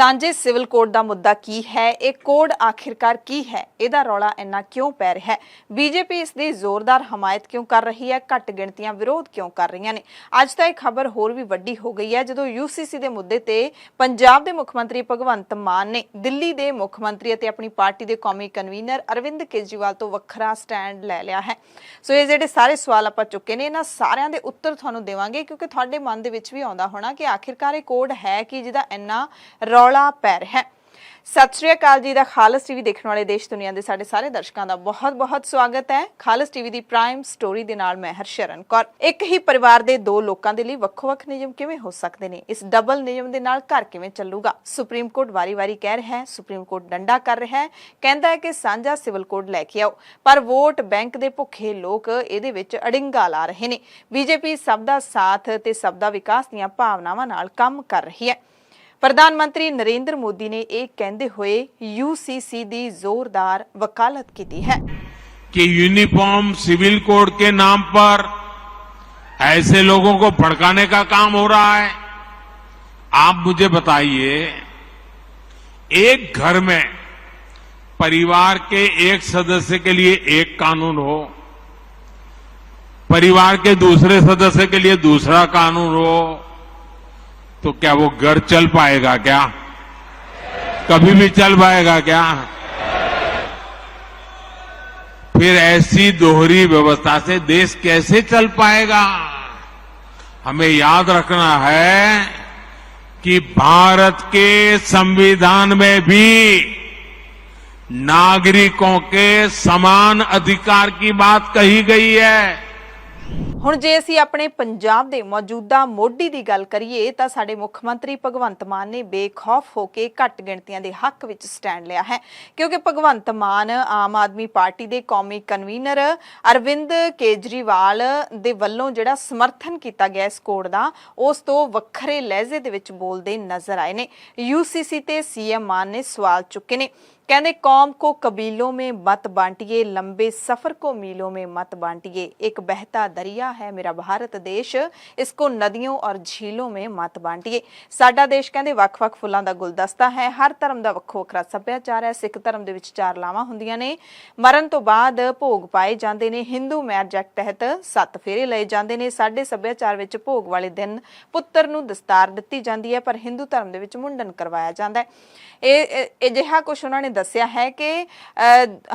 ਸਾਂਝੇ civil code ਦਾ ਮੁੱਦਾ ਕੀ ਹੈ? ਇਹ ਕੋਡ ਆਖਿਰਕਾਰ ਕੀ ਹੈ? ਇਹਦਾ ਰੌਲਾ ਇੰਨਾ ਕਿਉਂ ਪੈ ਰਿਹਾ ਹੈ? ਬੀਜੇਪੀ ਇਸ ਦੀ ਜ਼ੋਰਦਾਰ ਹਮਾਇਤ ਕਿਉਂ ਕਰ ਰਹੀ ਹੈ? ਘੱਟ ਗਿਣਤੀਆਂ ਵਿਰੋਧ ਕਿਉਂ ਕਰ ਰਹੀਆਂ ਨੇ? ਅੱਜ ਤਾਂ ਇਹ ਖਬਰ ਹੋਰ ਵੀ ਵੱਡੀ ਹੋ ਗਈ ਹੈ ਜਦੋਂ ਯੂਸੀਸੀ ਦੇ ਮੁੱਦੇ ਤੇ ਪੰਜਾਬ ਦੇ ਮੁੱਖ ਮੰਤਰੀ ਭਗਵੰਤ ਮਾਨ ਨੇ ਦਿੱਲੀ ਦੇ ਮੁੱਖ ਮੰਤਰੀ ਅਤੇ ਆਪਣੀ ਪਾਰਟੀ ਦੇ ਕੌਮੀ ਕਨਵੀਨਰ ਅਰਵਿੰਦ ਕੇਜਰੀਵਾਲ ਤੋਂ ਵੱਖਰਾ ਸਟੈਂਡ ਲੈ ਲਿਆ ਹੈ। ਸੋ ਇਹ ਜਿਹੜੇ ਸਾਰੇ ਸਵਾਲ ਆਪਾਂ ਚੁੱਕੇ ਨੇ, ਇਹਨਾਂ ਸਾਰਿਆਂ ਦੇ ਉੱਤਰ ਤੁਹਾਨੂੰ ਦੇਵਾਂਗੇ, ਕਿਉਂਕਿ ਤੁਹਾਡੇ ਮਨ ਦੇ ਵਿੱਚ ਵੀ ਆਉਂਦਾ ਹੋਣਾ ਕਿ ਆਖਿਰਕਾਰ ਇਹ ਕੋਡ ਹੈ ਕਿ ਜਿਹਦਾ ਇੰਨਾ ਰੌਲਾ ਪੈ ਰਿਹਾ ਹੈ। ਸਤਿ ਸ਼੍ਰੀ ਅਕਾਲ ਜੀ ਦਾ ਖਾਲਸ ਟੀਵੀ ਦੇਖਣ ਵਾਲੇ ਦੇਸ਼ ਦੁਨੀਆ ਦੇ ਸਾਡੇ ਸਾਰੇ ਦਰਸ਼ਕਾਂ ਦਾ ਬਹੁਤ-ਬਹੁਤ ਸਵਾਗਤ ਹੈ। ਖਾਲਸ ਟੀਵੀ ਦੀ ਪ੍ਰਾਈਮ ਸਟੋਰੀ ਦੇ ਨਾਲ ਮੈਂ ਹਰਸ਼ਰਨ ਕੌਰ। ਇੱਕ ਹੀ ਪਰਿਵਾਰ ਦੇ ਦੋ ਲੋਕਾਂ ਦੇ ਲਈ ਵੱਖੋ-ਵੱਖ ਨਿਯਮ ਕਿਵੇਂ ਹੋ ਸਕਦੇ ਨੇ? ਇਸ ਡਬਲ ਨਿਯਮ ਦੇ ਨਾਲ ਘਰ ਕਿਵੇਂ ਚੱਲੂਗਾ? ਸੁਪਰੀਮ ਕੋਰਟ ਵਾਰੀ-ਵਾਰੀ ਕਹਿ ਰਿਹਾ ਹੈ, ਸੁਪਰੀਮ ਕੋਰਟ ਡੰਡਾ ਕਰ ਰਿਹਾ ਹੈ, ਕਹਿੰਦਾ ਹੈ ਕਿ ਸਾਂਝਾ ਸਿਵਲ ਕੋਡ ਲੈ ਕੇ ਆਓ, ਪਰ ਵੋਟ ਬੈਂਕ ਦੇ ਭੁੱਖੇ ਲੋਕ ਇਹਦੇ ਵਿੱਚ ਅੜਿੰਗਾ ਲਾ ਰਹੇ ਨੇ। ਬੀਜੇਪੀ ਸਭ ਦਾ ਸਾਥ ਤੇ ਸਭ ਦਾ ਵਿਕਾਸ ਦੀਆਂ ਭਾਵਨਾਵਾਂ ਨਾਲ ਕੰਮ ਕਰ ਰਹੀ ਹੈ। प्रधान मंत्री नरेंद्र मोदी ने एक कहते हुए यूसीसी दी जोरदार वकालत की है कि यूनिफॉर्म सिविल कोड के नाम पर ऐसे लोगों को भड़काने का काम हो रहा है। आप मुझे बताइए, एक घर में परिवार के एक सदस्य के लिए एक कानून हो, परिवार के दूसरे सदस्य के लिए दूसरा कानून हो, तो क्या वो घर चल पाएगा? क्या कभी भी चल पाएगा क्या? फिर ऐसी दोहरी व्यवस्था से देश कैसे चल पाएगा? हमें याद रखना है कि भारत के संविधान में भी नागरिकों के समान अधिकार की बात कही गई है। ਹੁਣ ਜੇ ਅਸੀਂ ਆਪਣੇ ਪੰਜਾਬ ਦੇ ਮੌਜੂਦਾ ਮੋਢੀ ਦੀ ਗੱਲ ਕਰੀਏ ਤਾਂ ਸਾਡੇ ਮੁੱਖ ਮੰਤਰੀ ਭਗਵੰਤ ਮਾਨ ਨੇ ਬੇਖੌਫ ਹੋ ਕੇ ਘੱਟ ਗਿਣਤੀਆਂ ਦੇ ਹੱਕ ਵਿੱਚ ਸਟੈਂਡ ਲਿਆ ਹੈ, ਕਿਉਂਕਿ ਭਗਵੰਤ ਮਾਨ ਆਮ ਆਦਮੀ ਪਾਰਟੀ ਦੇ ਕੌਮੀ ਕਨਵੀਨਰ ਅਰਵਿੰਦ ਕੇਜਰੀਵਾਲ ਦੇ ਵੱਲੋਂ ਜਿਹੜਾ ਸਮਰਥਨ ਕੀਤਾ ਗਿਆ ਇਸ ਕੋਡ ਦਾ, ਉਸ ਤੋਂ ਵੱਖਰੇ ਲਹਿਜੇ ਦੇ ਵਿੱਚ ਬੋਲਦੇ ਨਜ਼ਰ ਆਏ ਨੇ। यूसीसी ਤੇ सीएम ਮਾਨ ਨੇ ਸਵਾਲ ਚੁੱਕੇ ਨੇ। कहते कौम को कबीलों में मत बांटिए, लंबे सफर को मीलों में मत बांटिए, एक बहता दरिया है मेरा भारत देश, इसको नदियों और झीलों में मत बांटिए। साडा देश कहते ਵੱਖ-ਵੱਖ ਫੁੱਲਾਂ ਦਾ ਗੁਲਦਸਤਾ ਹੈ, ਹਰ ਧਰਮ ਦਾ ਵੱਖੋ-ਵੱਖਰਾ ਸੱਭਿਆਚਾਰ ਹੈ। ਸਿੱਖ ਧਰਮ ਦੇ ਵਿੱਚ 4 ਲਾਵਾਂ ਹੁੰਦੀਆਂ ਨੇ, ਮਰਨ ਤੋਂ ਬਾਅਦ ਭੋਗ ਪਾਏ ਜਾਂਦੇ ਨੇ। ਹਿੰਦੂ ਮੈਰਿਜ ਐਕਟ ਤਹਿਤ 7 ਫੇਰੇ ਲਏ ਜਾਂਦੇ ਨੇ। ਸਾਡੇ ਸੱਭਿਆਚਾਰ ਵਿੱਚ ਭੋਗ ਵਾਲੇ ਦਿਨ ਪੁੱਤਰ ਨੂੰ ਦਸਤਾਰ ਦਿੱਤੀ ਜਾਂਦੀ ਹੈ, ਪਰ ਹਿੰਦੂ ਧਰਮ ਦੇ ਵਿੱਚ ਮੁੰਡਨ ਕਰਵਾਇਆ ਜਾਂਦਾ ਹੈ। ਇਹ ਅਜਿਹਾ ਕੁਝ ਉਹਨਾਂ ਨੇ ਦੱਸਿਆ ਹੈ ਕਿ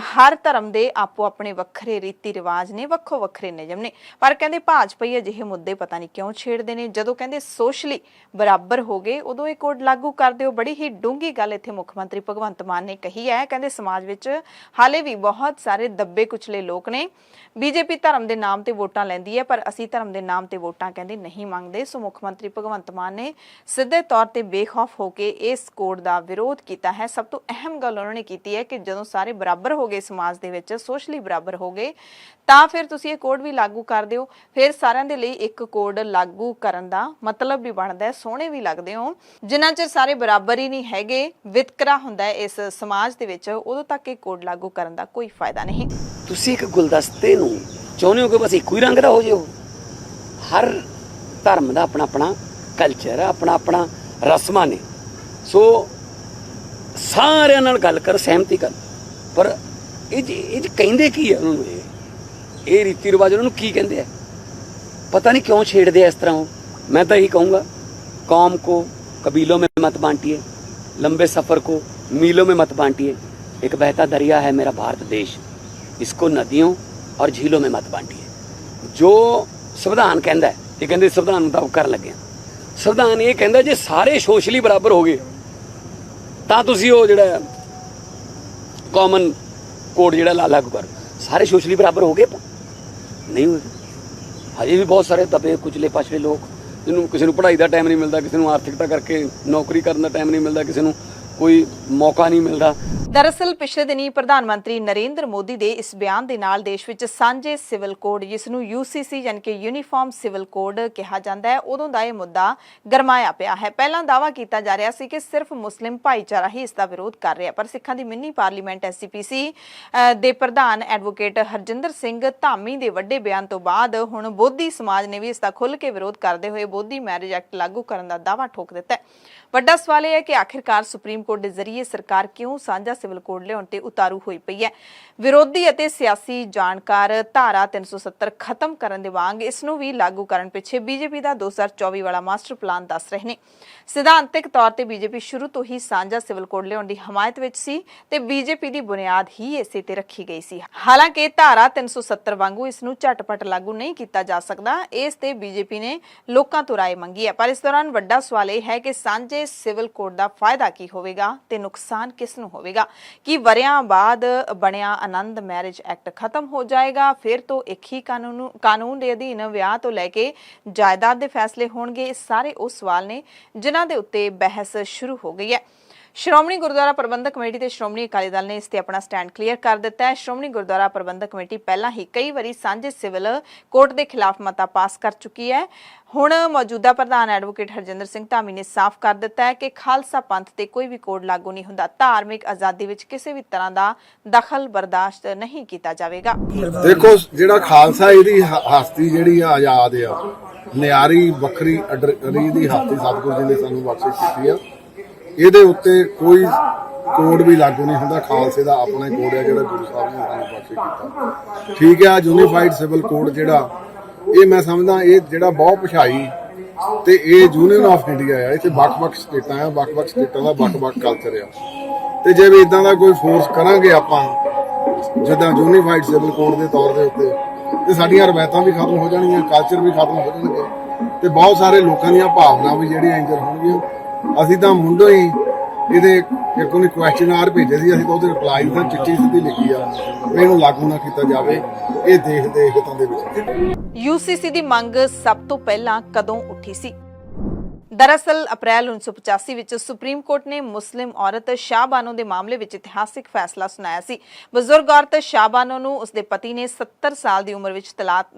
ਹਰ ਧਰਮ ਦੇ ਆਪੋ ਆਪਣੇ ਵੱਖਰੇ ਰੀਤੀ ਰਿਵਾਜ ਨੇ, ਵੱਖੋ ਵੱਖਰੇ ਨਿਯਮ ਨੇ, ਪਰ ਕਹਿੰਦੇ ਭਾਜਪਾਈ ਅਜਿਹੇ ਮੁੱਦੇ ਪਤਾ ਨਹੀਂ ਕਿਉਂ ਛੇੜਦੇ ਨੇ। ਜਦੋਂ ਕਹਿੰਦੇ ਸੋਸ਼ਲੀ ਬਰਾਬਰ ਹੋ ਗਏ ਉਦੋਂ ਇਹ ਕੋਡ ਲਾਗੂ ਕਰ ਦਿਓ। ਬੜੀ ਹੀ ਡੂੰਘੀ ਗੱਲ ਇੱਥੇ ਮੁੱਖ ਮੰਤਰੀ ਭਗਵੰਤ ਮਾਨ ਨੇ ਕਹੀ ਹੈ। ਕਹਿੰਦੇ ਸਮਾਜ ਵਿੱਚ ਹਾਲੇ ਵੀ ਬਹੁਤ ਸਾਰੇ ਦੱਬੇ ਕੁਚਲੇ ਲੋਕ ਨੇ। ਬੀਜੇਪੀ ਧਰਮ ਦੇ ਨਾਮ ਤੇ ਵੋਟਾਂ ਲੈਂਦੀ ਹੈ, ਪਰ ਅਸੀਂ ਧਰਮ ਦੇ ਨਾਮ ਤੇ ਵੋਟਾਂ ਕਹਿੰਦੇ ਨਹੀਂ ਮੰਗਦੇ। ਸੋ ਮੁੱਖ ਮੰਤਰੀ ਭਗਵੰਤ ਮਾਨ ਨੇ ਸਿੱਧੇ ਤੌਰ ਤੇ ਬੇਖੌਫ ਹੋ ਕੇ ਇਸ ਕੋਡ ਦਾ ਵਿਰੋਧ ਕੀਤਾ ਹੈ। ਸਭ ਤੋਂ ਅਹਿਮ ਗੱਲ ਉਹਨਾਂ ਨੇ ਕੀਤੀ ਹੈ ਕਿ ਜਦੋਂ ਸਾਰੇ ਬਰਾਬਰ ਹੋ ਗਏ ਸਮਾਜ ਦੇ ਵਿੱਚ, ਸੋਸ਼ਲੀ ਬਰਾਬਰ ਹੋ ਗਏ, ਤਾਂ ਫਿਰ ਤੁਸੀਂ ਇਹ ਕੋਡ ਵੀ ਲਾਗੂ ਕਰ ਦਿਓ। ਫਿਰ ਸਾਰਿਆਂ ਦੇ ਲਈ ਇੱਕ ਕੋਡ ਲਾਗੂ ਕਰਨ ਦਾ ਮਤਲਬ ਵੀ ਬਣਦਾ ਹੈ, ਸੋਹਣੇ ਵੀ ਲੱਗਦੇ ਹੋ। ਜਿੰਨਾ ਚਿਰ ਸਾਰੇ ਬਰਾਬਰ ਹੀ ਨਹੀਂ ਹੈਗੇ, ਵਿਤਕਰਾ ਹੁੰਦਾ ਹੈ ਇਸ ਸਮਾਜ ਦੇ ਵਿੱਚ, ਉਦੋਂ ਤੱਕ ਇਹ ਕੋਡ ਲਾਗੂ ਕਰਨ ਦਾ ਕੋਈ ਫਾਇਦਾ ਨਹੀਂ। ਤੁਸੀਂ ਇੱਕ ਗੁਲਦਸਤੇ ਨੂੰ ਚਾਹੁੰਦੇ ਹੋ ਕਿ ਬਸ ਇੱਕੋ ਹੀ ਰੰਗ ਦਾ ਹੋ ਜਾਓ। ਹਰ ਧਰਮ ਦਾ ਆਪਣਾ ਆਪਣਾ ਕਲਚਰ, ਆਪਣਾ ਆਪਣਾ ਰਸਮਾਂ ਨੇ। ਸੋ ਸਾਰਿਆਂ ਨਾਲ ਗੱਲ ਕਰ, ਸਹਿਮਤੀ ਕਰ, ਪਰ ਇਹ ਕਹਿੰਦੇ ਕੀ ਹੈ ਉਹਨਾਂ ਨੂੰ? ਇਹ ਰੀਤੀ ਰਿਵਾਜ ਉਹਨਾਂ ਨੂੰ ਕੀ ਕਹਿੰਦੇ ਆ? ਪਤਾ नहीं क्यों छेड़ते हैं इस तरह हो। मैं तो यही कहूँगा, कौम को कबीलों में मत बांटिए, लंबे सफ़र को मीलों में मत बांटिए, एक बहता दरिया है मेरा भारत देश, इसको नदियों और झीलों में मत बांटिए। जो संविधान कहता है, ये कहते संविधान मुताबिक कर लगे। संविधान ये कहता जे सारे सोशली बराबर हो गए ਤਾਂ ਤੁਸੀਂ ਉਹ ਜਿਹੜਾ ਕਾਮਨ ਕੋਡ ਜਿਹੜਾ ਲਾਗੂ ਕਰ। ਸਾਰੇ ਸੋਸ਼ਲੀ ਬਰਾਬਰ ਹੋ ਗਏ? ਨਹੀਂ ਹੋਏ। ਹਜੇ ਵੀ ਬਹੁਤ ਸਾਰੇ ਦਬੇ ਕੁਚਲੇ ਪਛੜੇ ਲੋਕ, ਜਿਹਨੂੰ ਕਿਸੇ ਨੂੰ ਪੜ੍ਹਾਈ ਦਾ ਟਾਈਮ ਨਹੀਂ ਮਿਲਦਾ, ਕਿਸੇ ਨੂੰ ਆਰਥਿਕਤਾ ਕਰਕੇ ਨੌਕਰੀ ਕਰਨ ਦਾ ਟਾਈਮ ਨਹੀਂ ਮਿਲਦਾ, ਕਿਸੇ ਨੂੰ ਕੋਈ ਮੌਕਾ ਨਹੀਂ ਮਿਲਦਾ। ਦਰਅਸਲ ਪਿਛਲੇ ਦਿਨੀ ਪ੍ਰਧਾਨ ਮੰਤਰੀ ਨਰਿੰਦਰ ਮੋਦੀ ਦੇ ਇਸ ਬਿਆਨ ਦੇ ਨਾਲ ਦੇਸ਼ ਵਿੱਚ ਸਾਂਝੇ ਸਿਵਲ ਕੋਡ, ਜਿਸ ਨੂੰ ਯੂਸੀਸੀ ਯਾਨੀ ਕਿ ਯੂਨੀਫਾਰਮ ਸਿਵਲ ਕੋਡ ਕਿਹਾ ਜਾਂਦਾ ਹੈ, ਉਦੋਂ ਦਾ ਇਹ ਮੁੱਦਾ ਗਰਮਾਇਆ ਪਿਆ ਹੈ। ਪਹਿਲਾਂ ਦਾਅਵਾ ਕੀਤਾ ਜਾ ਰਿਹਾ ਸੀ ਕਿ ਸਿਰਫ ਮੁਸਲਿਮ ਭਾਈਚਾਰਾ ਹੀ ਇਸ ਦਾ ਵਿਰੋਧ ਕਰ ਰਿਹਾ, ਪਰ ਸਿੱਖਾਂ ਦੀ ਮਿੰਨੀ ਪਾਰਲੀਮੈਂਟ ਐਸਜੀਪੀਸੀ ਦੇ ਪ੍ਰਧਾਨ ਐਡਵੋਕੇਟ ਹਰਜਿੰਦਰ ਸਿੰਘ ਧਾਮੀ ਦੇ ਵੱਡੇ ਬਿਆਨ ਤੋਂ ਬਾਅਦ ਹੁਣ ਬੋਧੀ ਸਮਾਜ ਨੇ ਵੀ ਇਸ ਦਾ ਖੁੱਲ੍ਹ ਕੇ ਵਿਰੋਧ ਕਰਦੇ ਹੋਏ ਬੋਧੀ ਮੈਰਿਜ ਐਕਟ ਲਾਗੂ ਕਰਨ ਦਾ ਦਾਅਵਾ ਠੋਕ ਦਿੱਤਾ ਹੈ। ਵੱਡਾ ਸਵਾਲ ਇਹ ਹੈ ਕਿ ਆਖਿਰਕਾਰ ਸੁਪਰੀਮ ਕੋਰਟ ਦੇ ਜ਼ਰੀਏ ਸਰਕਾਰ ਕਿਉਂ ਸਾਂਝਾ ਸਿਵਲ ਕੋਡ ਲਿਆਉਣ ਤੇ ਉਤਾਰੂ ਹੋਈ ਪਈ ਹੈ। ਵਿਰੋਧੀ ਅਤੇ ਸਿਆਸੀ ਜਾਣਕਾਰ ਧਾਰਾ 370 ਖਤਮ ਕਰਨ ਦੇ ਵਾਂਗ ਇਸ ਨੂੰ ਵੀ ਲਾਗੂ ਕਰਨ ਪਿੱਛੇ ਬੀਜੇਪੀ ਦਾ 2024 ਵਾਲਾ ਮਾਸਟਰ ਪਲਾਨ ਦੱਸ ਰਹੇ ਨੇ। ਸਿਧਾਂਤਕ ਤੌਰ ਤੇ ਬੀਜੇਪੀ ਸ਼ੁਰੂ ਤੋਂ ਹੀ ਸਾਂਝਾ ਸਿਵਲ ਕੋਡ ਲਿਆਉਣ ਦੀ ਹਮਾਇਤ ਵਿੱਚ ਸੀ ਤੇ ਬੀਜੇਪੀ ਦੀ ਬੁਨਿਆਦ ਹੀ ਇਸੇ ਤੇ ਰੱਖੀ ਗਈ ਸੀ। ਹਾਲਾਂਕਿ ਧਾਰਾ 370 ਵਾਂਗੂ ਇਸ ਨੂੰ ਝਟਪਟ ਲਾਗੂ ਨਹੀਂ ਕੀਤਾ ਜਾ ਸਕਦਾ, ਇਸ ਤੇ ਬੀਜੇਪੀ ਨੇ ਲੋਕਾਂ ਤੋਂ ਰਾਏ ਮੰਗੀ ਹੈ। ਪਰ ਇਸ ਦੌਰਾਨ ਵੱਡਾ ਸਵਾਲ ਇਹ ਹੈ ਕਿ ਸਾਂਝੇ ਸਿਵਲ ਕੋਡ ਦਾ ਫਾਇਦਾ ਕੀ ਹੋਵੇਗਾ ਤੇ ਨੁਕਸਾਨ ਕਿਸ ਨੂੰ ਹੋਵੇਗਾ। ਕੀ ਵਰਿਆਂ ਬਾਅਦ ਬਣਿਆ ਆਨੰਦ ਮੈਰਿਜ ਐਕਟ ਖਤਮ ਹੋ ਜਾਏਗਾ? ਫਿਰ ਤੋਂ ਇੱਕ ਹੀ ਕਾਨੂੰਨ ਦੇ ਅਧੀਨ ਵਿਆਹ ਤੋਂ ਲੈ ਕੇ ਜਾਇਦਾਦ ਦੇ ਫੈਸਲੇ ਹੋਣਗੇ? ਇਹ ਸਾਰੇ ਉਹ ਸਵਾਲ ਨੇ ਜਿਨ੍ਹਾਂ ਦੇ ਉੱਤੇ ਬਹਿਸ ਸ਼ੁਰੂ ਹੋ ਗਈ ਹੈ। ਸ਼੍ਰੋਮਣੀ ਗੁਰਦੁਆਰਾ ਪ੍ਰਬੰਧਕ ਕਮੇਟੀ ਤੇ ਸ਼੍ਰੋਮਣੀ ਅਕਾਲੀ ਦਲ ਨੇ ਇਸ ਤੇ ਆਪਣਾ ਸਟੈਂਡ ਕਲੀਅਰ ਕਰ ਦਿੱਤਾ ਹੈ। ਸ਼੍ਰੋਮਣੀ ਗੁਰਦੁਆਰਾ ਪ੍ਰਬੰਧਕ ਕਮੇਟੀ ਪਹਿਲਾਂ ਹੀ ਕਈ ਵਾਰੀ ਸਾਂਝੇ ਸਿਵਲ ਕੋਡ ਦੇ ਖਿਲਾਫ ਮਤਾ ਪਾਸ ਕਰ ਚੁੱਕੀ ਹੈ। ਹੁਣ ਮੌਜੂਦਾ ਪ੍ਰਧਾਨ ਐਡਵੋਕੇਟ ਹਰਜਿੰਦਰ ਸਿੰਘ ਧਾਮੀ ਨੇ ਸਾਫ਼ ਕਰ ਦਿੱਤਾ ਹੈ ਕਿ ਖਾਲਸਾ ਪੰਥ ਤੇ ਕੋਈ ਵੀ ਕੋਡ ਲਾਗੂ ਨਹੀਂ ਹੁੰਦਾ। ਧਾਰਮਿਕ ਆਜ਼ਾਦੀ ਵਿੱਚ ਕਿਸੇ ਵੀ ਤਰ੍ਹਾਂ ਦਾ ਦਖਲ ਬਰਦਾਸ਼ਤ ਨਹੀਂ ਕੀਤਾ ਜਾਵੇਗਾ। ਦੇਖੋ, ਜਿਹੜਾ ਖਾਲਸਾ ਇਹਦੀ ਹਸਤੀ ਜਿਹੜੀ ਆ ਆਜ਼ਾਦ ਆ, ਨਿਆਰੀ ਵੱਖਰੀ ਅਡਰੀ ਦੀ ਹਸਤੀ ਸਤਿਗੁਰੂ ਜੀ ਨੇ ਸਾਨੂੰ ਬਖਸ਼ਿਸ਼ ਕੀਤੀ ਆ। ਇਹਦੇ ਉੱਤੇ ਕੋਈ ਕੋਡ ਵੀ ਲਾਗੂ ਨਹੀਂ ਹੁੰਦਾ। ਖਾਲਸੇ ਦਾ ਆਪਣਾ ਕੋਡ ਹੈ ਜਿਹੜਾ ਗੁਰੂ ਸਾਹਿਬ ਨੇ ਸਾਨੂੰ ਬਖਸ਼ਿਸ਼ ਕੀਤਾ। ਠੀਕ ਆ, ਯੂਨੀਫਾਈਡ ਸਿਵਲ ਕੋਡ ਜਿਹੜਾ ਇਹ ਮੈਂ ਸਮਝਦਾ ਇਹ ਜਿਹੜਾ ਬਹੁਤ ਪਛਾਈ ਤੇ ਇਹ ਯੂਨੀਅਨ ਆਫ ਇੰਡੀਆ ਆ। ਇੱਥੇ ਵੱਖ-ਵੱਖ ਸਟੇਟਾਂ ਆ, ਵੱਖ-ਵੱਖ ਸਟੇਟਾਂ ਦਾ ਵੱਖ-ਵੱਖ ਕਲਚਰ ਆ ਤੇ ਜੇ ਵੀ ਇਦਾਂ ਦਾ ਕੋਈ ਫੋਰਸ ਕਰਾਂਗੇ ਆਪਾਂ ਜਿੱਦਾਂ ਯੂਨੀਫਾਈਡ ਸਿਵਲ ਕੋਡ ਦੇ ਤੌਰ ਦੇ ਉੱਤੇ ਤੇ ਸਾਡੀਆਂ ਰਵਾਇਤਾਂ ਵੀ ਖਤਮ ਹੋ ਜਾਣਗੀਆਂ, ਕਲਚਰ ਵੀ ਖਤਮ ਹੋ ਜਾਣਗੇ ਤੇ ਬਹੁਤ ਸਾਰੇ ਲੋਕਾਂ ਦੀਆਂ ਭਾਵਨਾਵਾਂ ਵੀ ਜਿਹੜੀਆਂ ਇੰਜਰ ਹੋਣਗੀਆਂ। ਅਸੀਂ ਤਾਂ ਮੁੰਡੋਂ ਹੀ ਇਹਦੇ ਇੱਕ ਉਹਨੇ ਕੁਐਸਚਨਰ ਭੇਜੇ ਸੀ, ਅਸੀਂ ਤਾਂ ਉਹਦੇ ਰਿਪਲਾਈ ਤਾਂ ਚਿੱਠੀ ਸਿੱਧੀ ਲਿਖੀ ਆ ਵੀ ਇਹਨੂੰ ਲਾਗੂ ਨਾ ਕੀਤਾ ਜਾਵੇ। ਇਹ ਦੇਖਦੇ ਹਿੱਤਾਂ ਦੇ ਵਿੱਚ ਯੂਸੀਸੀ ਦੀ ਮੰਗ ਸਭ ਤੋਂ ਪਹਿਲਾਂ ਕਦੋਂ ਉੱਠੀ ਸੀ? ਦਰਅਸਲ ਅਪ੍ਰੈਲ 1985 ਵਿੱਚ ਸੁਪਰੀਮ ਕੋਰਟ ਨੇ ਮੁਸਲਿਮ ਔਰਤ ਸ਼ਾਹਬਾਨੋ ਦੇ ਮਾਮਲੇ ਵਿੱਚ ਇਤਿਹਾਸਿਕ ਫੈਸਲਾ ਸੁਣਾਇਆ ਸੀ। ਬਜ਼ੁਰਗ ਔਰਤ ਸ਼ਾਹਬਾਨੋ ਨੂੰ ਉਸਦੇ ਪਤੀ ਨੇ 70 ਸਾਲ ਦੀ ਉਮਰ ਵਿੱਚ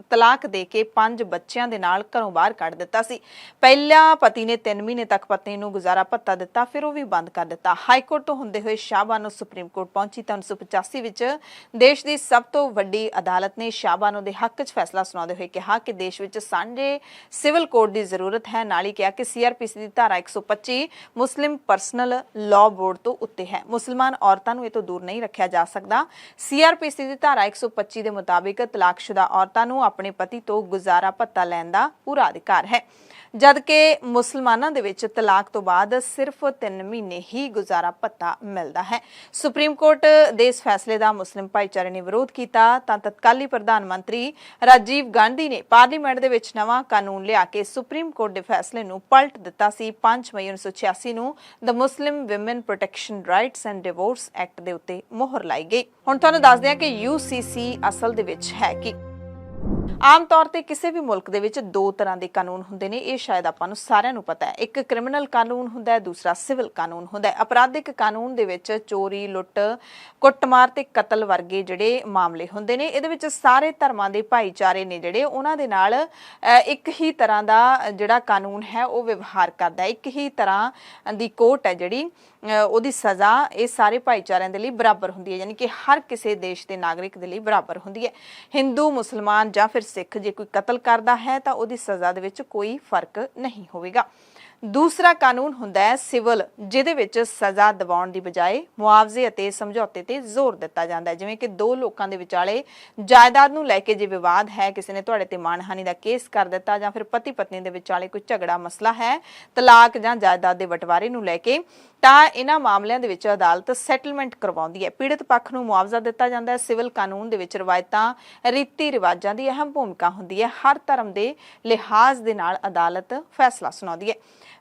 ਤਲਾਕ ਦੇ ਕੇ 5 ਬੱਚਿਆਂ ਦੇ ਨਾਲ ਘਰੋਂ ਬਾਹਰ ਕੱਢ ਦਿੱਤਾ ਸੀ। ਪਹਿਲਾਂ ਪਤੀ ਨੇ 3 ਮਹੀਨੇ ਤੱਕ ਪਤਨੀ ਨੂੰ ਗੁਜ਼ਾਰਾ ਭੱਤਾ ਦਿੱਤਾ, ਫਿਰ ਉਹ ਵੀ ਬੰਦ ਕਰ ਦਿੱਤਾ। ਹਾਈ ਕੋਰਟ ਤੋਂ ਹੁੰਦੇ ਹੋਏ ਸ਼ਾਹਬਾਨੋ ਸੁਪਰੀਮ ਕੋਰਟ ਪਹੁੰਚੀ ਤਾਂ 1985 ਵਿੱਚ ਦੇਸ਼ ਦੀ ਸਭ ਤੋਂ ਵੱਡੀ ਅਦਾਲਤ ਨੇ ਸ਼ਾਹਬਾਨੋ ਦੇ ਹੱਕ 'ਚ ਫੈਸਲਾ ਸੁਣਾਉਂਦੇ ਹੋਏ ਕਿਹਾ ਕਿ ਦੇਸ਼ ਵਿੱਚ ਸਾਂਝੇ ਸਿਵਲ ਕੋਡ ਦੀ ਜ਼ਰੂਰਤ ਹੈ। ਨਾਲ ਹੀ ਕਿਹਾ ਕਿ ਸੀਆਰਪੀਸੀ ਦੀ ਧਾਰਾ 125 ਮੁਸਲਿਮ ਪਰਸਨਲ ਲਾਅ ਬੋਰਡ ਤੋਂ ਉੱਤੇ ਹੈ। ਮੁਸਲਮਾਨ ਔਰਤਾਂ ਨੂੰ ਇਹ ਤੋਂ ਦੂਰ ਨਹੀਂ ਰੱਖਿਆ ਜਾ ਸਕਦਾ। ਸੀਆਰਪੀਸੀ ਦੀ ਧਾਰਾ 125 ਦੇ ਮੁਤਾਬਿਕ ਤਲਾਕਸ਼ੁਦਾ ਔਰਤਾਂ ਨੂੰ ਆਪਣੇ ਪਤੀ ਤੋਂ ਗੁਜ਼ਾਰਾ ਭੱਤਾ ਲੈਣ ਦਾ ਪੂਰਾ ਅਧਿਕਾਰ ਹੈ, ਜਦਕਿ ਮੁਸਲਮਾਨਾਂ ਦੇ ਵਿੱਚ ਤਲਾਕ ਤੋਂ ਬਾਅਦ ਸਿਰਫ 3 ਮਹੀਨੇ ਹੀ ਗੁਜ਼ਾਰਾ ਭੱਤਾ ਮਿਲਦਾ ਹੈ। ਸੁਪਰੀਮ ਕੋਰਟ ਦੇ ਇਸ ਫੈਸਲੇ ਦਾ ਮੁਸਲਿਮ ਭਾਈਚਾਰੇ ਨੇ ਵਿਰੋਧ ਕੀਤਾ ਤਾਂ ਤਤਕਾਲੀ ਪ੍ਰਧਾਨ ਮੰਤਰੀ ਰਾਜੀਵ ਗਾਂਧੀ ਨੇ ਪਾਰਲੀਮੈਂਟ ਦੇ ਵਿੱਚ ਨਵਾਂ ਕਾਨੂੰਨ ਲਿਆ ਕੇ ਸੁਪਰੀਮ ਕੋਰਟ ਦੇ ਫੈਸਲੇ ਨੂੰ ਪਲਟ ਦਿੱਤਾ ਸੀ। 5 ਮਈ 1986 ਨੂੰ the Muslim women protection rights and divorce act ਦੇ ਉੱਤੇ ਮੋਹਰ ਲਾਈ ਗਈ। ਹੁਣ ਤੁਹਾਨੂੰ ਦੱਸਦੇ ਹਾਂ ਕਿ ਯੂਸੀਸੀ ਅਸਲ ਦੇ ਵਿੱਚ ਹੈ ਕਿ ਆਮ ਤੌਰ ਤੇ ਕਿਸੇ ਵੀ ਮੁਲਕ ਦੇ ਵਿੱਚ 2 ਤਰ੍ਹਾਂ ਦੇ ਕਾਨੂੰਨ ਹੁੰਦੇ ਨੇ। ਇਹ ਸ਼ਾਇਦ ਆਪਾਂ ਨੂੰ ਸਾਰਿਆਂ ਨੂੰ ਪਤਾ ਹੈ। ਇੱਕ ਕ੍ਰਿਮੀਨਲ ਕਾਨੂੰਨ ਹੁੰਦਾ ਹੈ, ਦੂਸਰਾ ਸਿਵਲ ਕਾਨੂੰਨ ਹੁੰਦਾ ਹੈ। ਅਪਰਾਧਿਕ ਕਾਨੂੰਨ ਦੇ ਵਿੱਚ ਚੋਰੀ, ਲੁੱਟ, ਕੁੱਟਮਾਰ ਤੇ ਕਤਲ ਵਰਗੇ ਜਿਹੜੇ ਮਾਮਲੇ ਹੁੰਦੇ ਨੇ। ਇਹਦੇ ਵਿੱਚ ਸਾਰੇ ਧਰਮਾਂ ਦੇ ਭਾਈਚਾਰੇ ਨੇ ਜਿਹੜੇ ਉਹਨਾਂ ਦੇ ਨਾਲ ਇੱਕ ਹੀ ਤਰ੍ਹਾਂ ਦਾ ਜਿਹੜਾ ਕਾਨੂੰਨ ਹੈ ਉਹ ਵਿਵਹਾਰ ਕਰਦਾ ਹੈ। ਇੱਕ ਹੀ ਤਰ੍ਹਾਂ ਦੀ ਕੋਰਟ ਹੈ ਜਿਹੜੀ ਉਹਦੀ ਸਜ਼ਾ ਇਹ ਸਾਰੇ ਭਾਈਚਾਰਿਆਂ ਦੇ ਲਈ ਬਰਾਬਰ ਹੁੰਦੀ ਹੈ, ਯਾਨੀ ਕਿ ਹਰ ਕਿਸੇ ਦੇਸ਼ ਦੇ ਨਾਗਰਿਕ ਦੇ ਲਈ ਬਰਾਬਰ ਹੁੰਦੀ ਹੈ। ਹਿੰਦੂ, ਮੁਸਲਮਾਨ ਜਾਂ ਫਿਰ ਸਿੱਖ ਜੇ ਕੋਈ ਕਤਲ ਕਰਦਾ ਹੈ ਤਾਂ ਉਹਦੀ ਸਜ਼ਾ ਦੇ ਵਿੱਚ ਕੋਈ ਫਰਕ ਨਹੀਂ ਹੋਵੇਗਾ। ਦੂਸਰਾ ਕਾਨੂੰਨ ਹੁੰਦਾ ਹੈ ਸਿਵਲ, ਜਿਹਦੇ ਵਿੱਚ ਸਜ਼ਾ ਦਿਵਾਉਣ ਦੀ ਬਜਾਏ ਮੁਆਵਜ਼ੇ ਅਤੇ ਸਮਝੌਤੇ ਤੇ ਜ਼ੋਰ ਦਿੱਤਾ ਜਾਂਦਾ ਹੈ। ਜਿਵੇਂ ਕਿ 2 ਲੋਕਾਂ ਦੇ ਵਿਚਾਲੇ ਜਾਇਦਾਦ ਨੂੰ ਲੈ ਕੇ ਜੇ ਵਿਵਾਦ ਹੈ, ਕਿਸੇ ਨੇ ਤੁਹਾਡੇ ਤੇ ਮਾਣਹਾਨੀ ਦਾ ਕੇਸ ਕਰ ਦਿੱਤਾ ਜਾਂ ਫਿਰ ਪਤੀ ਪਤਨੀ ਦੇ ਵਿਚਾਲੇ ਕੋਈ ਝਗੜਾ ਮਸਲਾ ਹੈ ਤਲਾਕ ਜਾਂ ਜਾਇਦਾਦ ਦੇ ਬਟਵਾਰੇ ਨੂੰ ਲੈ ਕੇ, ਤਾਂ ਇਹਨਾਂ ਮਾਮਲਿਆਂ ਦੇ ਵਿੱਚ ਅਦਾਲਤ ਸੈਟਲਮੈਂਟ ਕਰਵਾਉਂਦੀ ਹੈ। ਪੀੜਤ ਪੱਖ ਨੂੰ ਮੁਆਵਜ਼ਾ ਦਿੱਤਾ ਜਾਂਦਾ ਹੈ। ਸਿਵਲ ਕਾਨੂੰਨ ਦੇ ਵਿੱਚ ਰਵਾਇਤਾਂ, ਰੀਤੀ ਰਿਵਾਜਾਂ ਦੀ ਅਹਿਮ ਭੂਮਿਕਾ ਹੁੰਦੀ ਹੈ। ਹਰ ਧਰਮ ਦੇ ਲਿਹਾਜ਼ ਦੇ ਨਾਲ ਅਦਾਲਤ ਫੈਸਲਾ ਸੁਣਾਉਂਦੀ ਹੈ।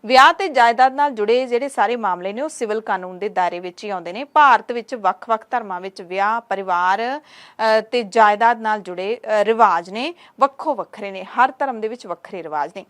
ਵਿਆਹ ਤੇ ਜਾਇਦਾਦ ਨਾਲ ਜੁੜੇ ਜਿਹੜੇ ਸਾਰੇ ਮਾਮਲੇ ਨੇ ਉਹ ਸਿਵਲ ਕਾਨੂੰਨ ਦੇ ਦਾਇਰੇ ਵਿੱਚ ਹੀ ਆਉਂਦੇ ਨੇ। ਭਾਰਤ ਵਿੱਚ ਵੱਖ-ਵੱਖ ਧਰਮਾਂ ਵਿੱਚ ਵਿਆਹ, ਪਰਿਵਾਰ ਤੇ ਜਾਇਦਾਦ ਨਾਲ ਜੁੜੇ ਰਿਵਾਜ ਨੇ ਵੱਖੋ ਵੱਖਰੇ ਨੇ। ਹਰ ਧਰਮ ਦੇ ਵਿੱਚ ਵੱਖਰੇ ਰਿਵਾਜ ਨੇ।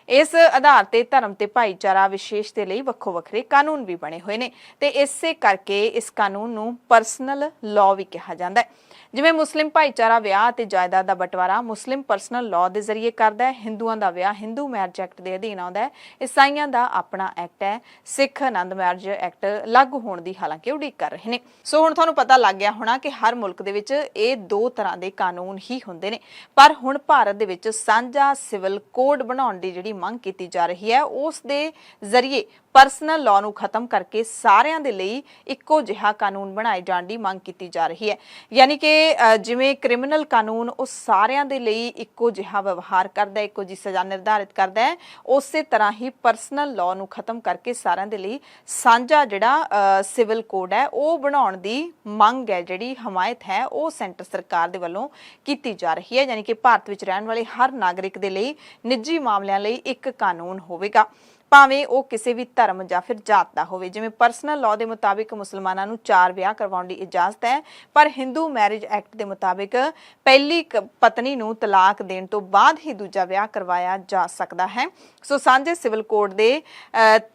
ਇਸ ਆਧਾਰ ਤੇ ਧਰਮ ਤੇ ਭਾਈਚਾਰਾ ਵਿਸ਼ੇਸ਼ ਦੇ ਲਈ ਵੱਖੋ ਵੱਖਰੇ ਕਾਨੂੰਨ ਵੀ ਬਣੇ ਹੋਏ ਨੇ ਤੇ ਇਸੇ ਕਰਕੇ ਇਸ ਕਾਨੂੰਨ ਨੂੰ ਪਰਸਨਲ ਲਾਅ ਵੀ ਕਿਹਾ ਜਾਂਦਾ ਹੈ। ਜਿਵੇਂ ਮੁਸਲਿਮ ਭਾਈਚਾਰਾ ਵਿਆਹ ਅਤੇ ਜਾਇਦਾਦ ਦਾ ਬਟਵਾਰਾ ਮੁਸਲਿਮ ਪਰਸਨਲ ਲਾਅ ਦੇ ਜ਼ਰੀਏ ਕਰਦਾ ਹੈ। ਹਿੰਦੂਆਂ ਦਾ ਵਿਆਹ ਹਿੰਦੂ ਮੈਰਿਜ ਐਕਟ ਦੇ ਅਧੀਨ ਆਉਂਦਾ ਹੈ। ਈਸਾਈਆਂ ਦਾ ਆਪਣਾ ਐਕਟ ਹੈ। ਸਿੱਖ ਆਨੰਦ ਮੈਰਿਜ ਐਕਟ ਲਾਗੂ ਹੋਣ ਦੀ ਹਾਲਾਂਕਿ ਉਡੀਕ ਕਰ ਰਹੇ ਨੇ। ਸੋ ਹੁਣ ਤੁਹਾਨੂੰ ਪਤਾ ਲੱਗ ਗਿਆ ਹੋਣਾ ਕਿ ਹਰ ਮੁਲਕ ਦੇ ਵਿੱਚ ਇਹ 2 ਤਰ੍ਹਾਂ ਦੇ ਕਾਨੂੰਨ ਹੀ ਹੁੰਦੇ ਨੇ। ਪਰ ਹੁਣ ਭਾਰਤ ਦੇ ਵਿੱਚ ਸਾਂਝਾ ਸਿਵਲ ਕੋਡ ਬਣਾਉਣ ਦੀ ਜਿਹੜੀ ਮੰਗ ਕੀਤੀ ਜਾ ਰਹੀ ਹੈ ਉਸ ਦੇ ਜ਼ਰੀਏ ਪਰਸਨਲ ਲਾਅ ਨੂੰ ਖਤਮ ਕਰਕੇ ਸਾਰਿਆਂ ਦੇ ਲਈ ਇੱਕੋ ਜਿਹਾ ਕਾਨੂੰਨ ਬਣਾਏ ਜਾਣ ਦੀ ਮੰਗ ਕੀਤੀ ਜਾ ਰਹੀ ਹੈ। ਯਾਨੀ ਕਿ ਜਿਵੇਂ ਕ੍ਰਿਮੀਨਲ ਕਾਨੂੰਨ ਉਹ ਸਾਰਿਆਂ ਦੇ ਲਈ ਇੱਕੋ ਜਿਹਾ ਵਿਵਹਾਰ ਕਰਦਾ ਹੈ, ਇੱਕੋ ਜਿਹੀ ਸਜ਼ਾ ਨਿਰਧਾਰਿਤ ਕਰਦਾ ਹੈ, ਉਸੇ ਤਰ੍ਹਾਂ ਹੀ ਪਰਸਨਲ ਲਾਅ ਨੂੰ ਖਤਮ ਕਰਕੇ ਸਾਰਿਆਂ ਦੇ ਲਈ ਸਾਂਝਾ ਜਿਹੜਾ ਸਿਵਲ ਕੋਡ ਹੈ ਉਹ ਬਣਾਉਣ ਦੀ ਮੰਗ ਹੈ, ਜਿਹੜੀ ਹਮਾਇਤ ਹੈ ਉਹ ਸੈਂਟਰ ਸਰਕਾਰ ਦੇ ਵੱਲੋਂ ਕੀਤੀ ਜਾ ਰਹੀ ਹੈ। ਯਾਨੀ ਕਿ ਭਾਰਤ ਵਿੱਚ ਰਹਿਣ ਵਾਲੇ ਹਰ ਨਾਗਰਿਕ ਦੇ ਲਈ ਨਿੱਜੀ ਮਾਮਲਿਆਂ ਲਈ ਇੱਕ ਕਾਨੂੰਨ ਹੋਵੇਗਾ, ਭਾਵੇਂ ਉਹ ਕਿਸੇ ਵੀ ਧਰਮ ਜਾਂ ਫਿਰ ਜਾਤ ਦਾ ਹੋਵੇ। ਜਿਵੇਂ ਪਰਸਨਲ ਲਾਅ ਦੇ ਮੁਤਾਬਿਕ ਮੁਸਲਮਾਨਾਂ ਨੂੰ 4 ਵਿਆਹ ਕਰਵਾਉਣ ਦੀ ਇਜਾਜ਼ਤ ਹੈ, ਪਰ ਹਿੰਦੂ ਮੈਰਿਜ ਐਕਟ ਦੇ ਮੁਤਾਬਿਕ ਪਹਿਲੀ ਪਤਨੀ ਨੂੰ ਤਲਾਕ ਦੇਣ ਤੋਂ ਬਾਅਦ ਹੀ ਦੂਜਾ ਵਿਆਹ ਕਰਵਾਇਆ ਜਾ ਸਕਦਾ ਹੈ। ਸੋ ਸਾਂਝੇ ਸਿਵਲ ਕੋਡ ਦੇ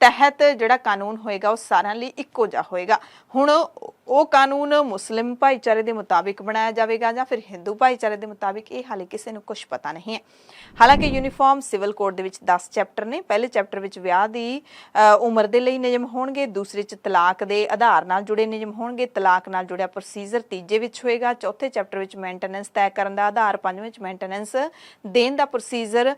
ਤਹਿਤ ਜਿਹੜਾ ਕਾਨੂੰਨ ਹੋਏਗਾ ਉਹ ਸਾਰਿਆਂ ਲਈ ਇੱਕੋ ਜਿਹਾ ਹੋਏਗਾ। ਹੁਣ ਉਹ ਕਾਨੂੰਨ ਮੁਸਲਿਮ ਭਾਈਚਾਰੇ ਦੇ ਮੁਤਾਬਿਕ ਬਣਾਇਆ ਜਾਵੇਗਾ ਜਾਂ ਫਿਰ ਹਿੰਦੂ ਭਾਈਚਾਰੇ ਦੇ ਮੁਤਾਬਿਕ, ਇਹ ਹਾਲੇ ਕਿਸੇ ਨੂੰ ਕੁਝ ਪਤਾ ਨਹੀਂ ਹੈ। ਹਾਲਾਂਕਿ ਯੂਨੀਫਾਰਮ ਸਿਵਲ ਕੋਡ ਦੇ ਵਿੱਚ 10 ਚੈਪਟਰ ਨੇ। ਪਹਿਲੇ ਚੈਪਟਰ ਵਿੱਚ ਵਿਆਹ ਦੀ ਉਮਰ ਦੇ ਲਈ ਨਿਯਮ ਹੋਣਗੇ, ਦੂਸਰੇ 'ਚ ਤਲਾਕ ਦੇ ਆਧਾਰ ਨਾਲ ਜੁੜੇ ਨਿਯਮ ਹੋਣਗੇ, ਤਲਾਕ ਨਾਲ ਜੁੜਿਆ ਪ੍ਰੋਸੀਜਰ ਤੀਜੇ ਵਿੱਚ ਹੋਏਗਾ, ਚੌਥੇ ਚੈਪਟਰ ਵਿੱਚ ਮੇਨਟੇਨੈਂਸ ਤੈਅ ਕਰਨ ਦਾ ਆਧਾਰ, ਪੰਜਵੇਂ 'ਚ ਮੇਨਟੇਨੈਂਸ ਦੇਣ ਦਾ ਪ੍ਰੋਸੀਜਰ,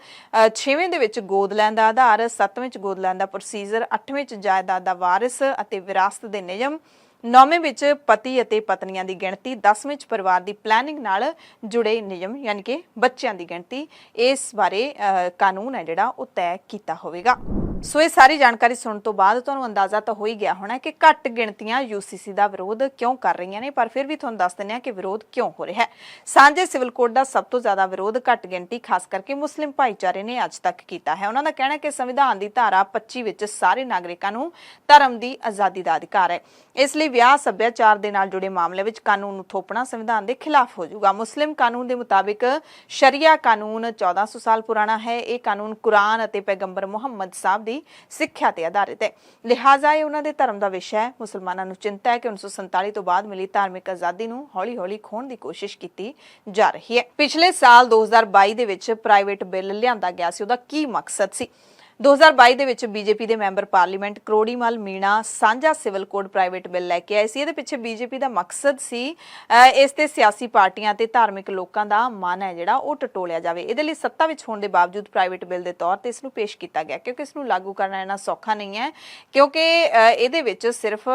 ਛੇਵੇਂ ਦੇ ਵਿੱਚ ਗੋਦ ਲੈਣ ਦਾ ਆਧਾਰ, ਸੱਤਵੇਂ 'ਚ ਗੋਦ ਲੈਣ ਦਾ ਪ੍ਰੋਸੀਜਰ, ਅੱਠਵੇਂ 'ਚ ਜਾਇਦਾਦ ਦਾ ਵਾਰਿਸ ਅਤੇ ਵਿਰਾਸਤ ਦੇ ਨਿਯਮ, 9ਵੇਂ ਵਿੱਚ ਪਤੀ ਅਤੇ ਪਤਨੀਆਂ ਦੀ ਗਿਣਤੀ, 10ਵੇਂ ਵਿੱਚ ਪਰਿਵਾਰ ਦੀ ਪਲੈਨਿੰਗ ਨਾਲ ਜੁੜੇ ਨਿਯਮ ਯਾਨੀ ਕਿ ਬੱਚਿਆਂ ਦੀ ਗਿਣਤੀ। ਇਸ ਬਾਰੇ ਕਾਨੂੰਨ ਹੈ ਜਿਹੜਾ ਉਹ ਤੈਅ ਕੀਤਾ ਹੋਵੇਗਾ। ਸੋ ਇਹ ਸਾਰੀ ਜਾਣਕਾਰੀ ਸੁਣਨ ਤੋਂ ਬਾਅਦ ਤੁਹਾਨੂੰ ਅੰਦਾਜ਼ਾ ਤਾਂ ਹੋ ਹੀ ਗਿਆ ਹੋਣਾ ਕਿ ਘੱਟ ਗਿਣਤੀਆਂ UCC ਦਾ ਵਿਰੋਧ ਕਿਉਂ ਕਰ ਰਹੀਆਂ ਨੇ, ਪਰ ਫਿਰ ਵੀ ਤੁਹਾਨੂੰ ਦੱਸ ਦਿੰਦੇ ਹਾਂ ਕਿ ਵਿਰੋਧ ਕਿਉਂ ਹੋ ਰਿਹਾ ਹੈ। ਸਾਂਝੇ ਸਿਵਲ ਕੋਡ ਦਾ ਸਭ ਤੋਂ ਜ਼ਿਆਦਾ ਵਿਰੋਧ ਘੱਟ ਗਿਣਤੀ ਖਾਸ ਕਰਕੇ ਮੁਸਲਿਮ ਭਾਈਚਾਰੇ ਨੇ ਅੱਜ ਤੱਕ ਕੀਤਾ ਹੈ। ਉਹਨਾਂ ਦਾ ਕਹਿਣਾ ਹੈ ਕਿ ਸੰਵਿਧਾਨ ਦੀ ਧਾਰਾ 25 ਵਿੱਚ ਸਾਰੇ ਨਾਗਰਿਕਾਂ ਨੂੰ ਧਰਮ ਦੀ ਆਜ਼ਾਦੀ ਦਾ ਅਧਿਕਾਰ ਹੈ, ਇਸ ਲਈ ਵਿਆਹ ਸੱਭਿਆਚਾਰ ਦੇ ਨਾਲ ਜੁੜੇ ਮਾਮਲੇ ਵਿੱਚ ਕਾਨੂੰਨ ਨੂੰ ਥੋਪਣਾ ਸੰਵਿਧਾਨ ਦੇ ਖਿਲਾਫ ਹੋ ਜਾਊਗਾ। ਮੁਸਲਿਮ ਕਾਨੂੰਨ ਦੇ ਮੁਤਾਬਿਕ ਸ਼ਰੀਆ ਕਾਨੂੰਨ 1400 ਸਾਲ ਪੁਰਾਣਾ ਹੈ। ਇਹ ਕਾਨੂੰਨ ਕੁਰਾਨ ਅਤੇ ਪੈਗੰਬਰ ਮੁਹੰਮਦ ਸਾਹਿਬ ਦੀ ਸਿੱਖਿਆ ਤੇ ਆਧਾਰਿਤ ਹੈ, ਲਿਹਾਜ਼ਾ ਇਹ ਉਹਨਾਂ ਦੇ ਧਰਮ ਦਾ ਵਿਸ਼ਾ ਹੈ। ਮੁਸਲਮਾਨਾਂ ਨੂੰ ਚਿੰਤਾ ਹੈ ਕਿ 1947 ਤੋਂ ਬਾਅਦ ਮਿਲੀ ਧਾਰਮਿਕ ਆਜ਼ਾਦੀ ਨੂੰ ਹੌਲੀ-ਹੌਲੀ ਖੋਹਣ ਦੀ ਕੋਸ਼ਿਸ਼ ਕੀਤੀ ਜਾ ਰਹੀ ਹੈ। ਪਿਛਲੇ ਸਾਲ 2022 ਦੇ ਵਿੱਚ ਪ੍ਰਾਈਵੇਟ ਬਿੱਲ ਲਿਆਂਦਾ ਗਿਆ ਸੀ, ਉਹਦਾ ਕੀ ਮਕਸਦ ਸੀ? 2022 ਦੇ ਵਿੱਚ ਬੀਜੇਪੀ ਦੇ ਮੈਂਬਰ ਪਾਰਲੀਮੈਂਟ ਕਰੋੜੀਮਲ ਮੀਣਾ ਸਾਂਝਾ ਸਿਵਲ ਕੋਡ ਪ੍ਰਾਈਵੇਟ ਬਿੱਲ ਲੈ ਕੇ ਆਏ ਸੀ। ਇਹਦੇ ਪਿੱਛੇ ਬੀਜੇਪੀ ਦਾ ਮਕਸਦ ਸੀ ਇਸ ਤੇ ਸਿਆਸੀ ਪਾਰਟੀਆਂ ਤੇ ਧਾਰਮਿਕ ਲੋਕਾਂ ਦਾ ਮਨ ਹੈ ਜਿਹੜਾ ਉਹ ਟਟੋਲਿਆ ਜਾਵੇ। ਇਹਦੇ ਲਈ ਸੱਤਾ ਵਿੱਚ ਹੋਣ ਦੇ ਬਾਵਜੂਦ ਪ੍ਰਾਈਵੇਟ ਬਿੱਲ ਦੇ ਤੌਰ ਤੇ ਇਸ ਨੂੰ ਪੇਸ਼ ਕੀਤਾ ਗਿਆ, ਕਿਉਂਕਿ ਇਸ ਨੂੰ ਲਾਗੂ ਕਰਨਾ ਇੰਨਾ ਸੌਖਾ ਨਹੀਂ ਹੈ, ਕਿਉਂਕਿ ਇਹਦੇ ਵਿੱਚ ਸਿਰਫ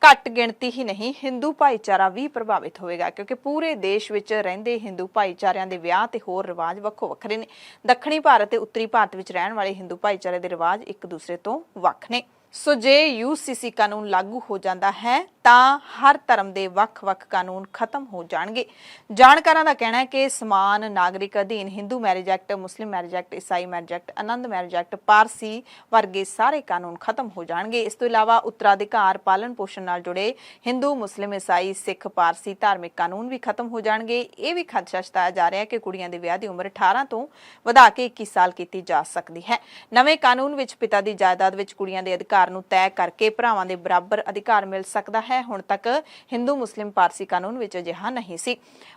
ਘੱਟ ਗਿਣਤੀ ਹੀ ਨਹੀਂ ਹਿੰਦੂ ਭਾਈਚਾਰਾ ਵੀ ਪ੍ਰਭਾਵਿਤ ਹੋਵੇਗਾ, ਕਿਉਂਕਿ ਪੂਰੇ ਦੇਸ਼ ਵਿੱਚ ਰਹਿੰਦੇ ਹਿੰਦੂ ਭਾਈਚਾਰਿਆਂ ਦੇ ਵਿਆਹ ਤੇ ਹੋਰ ਰਿਵਾਜ ਵੱਖੋ ਵੱਖਰੇ ਨੇ। ਦੱਖਣੀ ਭਾਰਤ ਤੇ ਉੱਤਰੀ ਭਾਰਤ ਵਿੱਚ ਰਹਿਣ ਵਾਲੇ ਹਿੰਦੂ ਭਾਈਚਾਰੇ ਦੇ ਰਿਵਾਜ ਇੱਕ ਦੂਸਰੇ ਤੋਂ ਵੱਖ ਨੇ। ਸੋ ਜੇ UCC ਕਾਨੂੰਨ ਲਾਗੂ ਹੋ ਜਾਂਦਾ ਹੈ ਤਾਂ ਹਰ ਧਰਮ ਦੇ ਵੱਖ-ਵੱਖ ਕਾਨੂੰਨ ਖਤਮ ਹੋ ਜਾਣਗੇ। ਜਾਣਕਾਰਾਂ ਦਾ ਕਹਿਣਾ ਹੈ ਕਿ ਸਮਾਨ ਨਾਗਰਿਕ ਅਧੀਨ ਹਿੰਦੂ ਮੈਰਿਜ ਐਕਟ, ਮੁਸਲਿਮ ਮੈਰਿਜ ਐਕਟ, ਈਸਾਈ ਮੈਰਿਜ ਐਕਟ, ਆਨੰਦ ਮੈਰਿਜ ਐਕਟ, ਪਾਰਸੀ ਵਰਗੇ ਸਾਰੇ ਕਾਨੂੰਨ ਖਤਮ ਹੋ ਜਾਣਗੇ। ਇਸ ਤੋਂ ਇਲਾਵਾ ਉੱਤਰਾਧਿਕਾਰ, ਪਾਲਣ ਪੋਸ਼ਣ ਨਾਲ ਜੁੜੇ ਹਿੰਦੂ, ਮੁਸਲਿਮ, ਈਸਾਈ, ਸਿੱਖ, ਪਾਰਸੀ ਧਾਰਮਿਕ ਕਾਨੂੰਨ ਵੀ ਖਤਮ ਹੋ ਜਾਣਗੇ। ਇਹ ਵੀ ਖਦਸ਼ਾ ਜਤਾਇਆ ਜਾ ਰਿਹਾ ਹੈ ਕਿ ਕੁੜੀਆਂ ਦੇ ਵਿਆਹ ਦੀ ਉਮਰ 18 ਤੋਂ ਵਧਾ ਕੇ 21 ਸਾਲ ਕੀਤੀ ਜਾ ਸਕਦੀ ਹੈ। ਨਵੇਂ ਕਾਨੂੰਨ ਵਿੱਚ ਪਿਤਾ ਦੀ ਜਾਇਦਾਦ ਵਿੱਚ ਕੁੜੀਆਂ ਦੇ ਅਧਿਕਾਰ ਨੂੰ ਤੈਅ ਕਰਕੇ ਭਰਾਵਾਂ ਦੇ ਬਰਾਬਰ ਅਧਿਕਾਰ ਮਿਲ ਸਕਦਾ ਹੈ। ਹੁਣ ਤੱਕ ਹਿੰਦੂ, ਮੁਸਲਿਮ, ਪਾਰਸੀ ਕਾਨੂੰਨ ਵਿੱਚ ਅਜਿਹਾ ਨਹੀਂ ਸੀ।